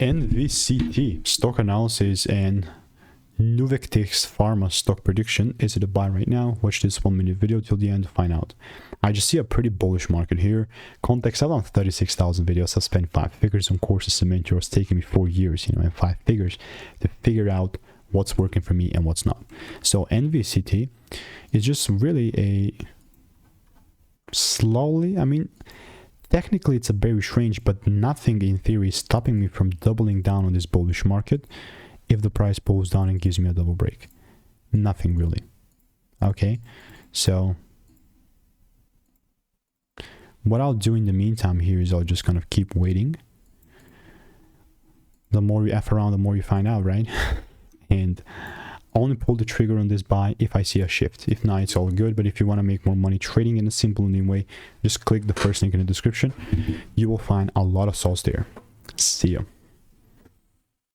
NVCT stock analysis and Nuvectis Pharma stock prediction. Is it a buy right now? Watch this 1-minute video till the end to find out. I just see a pretty bullish market here. Context, I've done 36,000 videos. I've spent 5 figures on courses and mentors. It's taken me 4 years, and 5 figures to figure out what's working for me and what's not. So NVCT is just really a slowly, technically it's a bearish range, but nothing in theory is stopping me from doubling down on this bullish market if the price pulls down and gives me a double break. Nothing really. Okay, so what I'll do in the meantime here is I'll just kind of keep waiting. The more you F around, the more you find out, right? And only pull the trigger on this buy if I see a shift. If not, it's all good. But if you want to make more money trading in a simple and easy way, just click the first link in the description. You will find a lot of sauce there. See ya.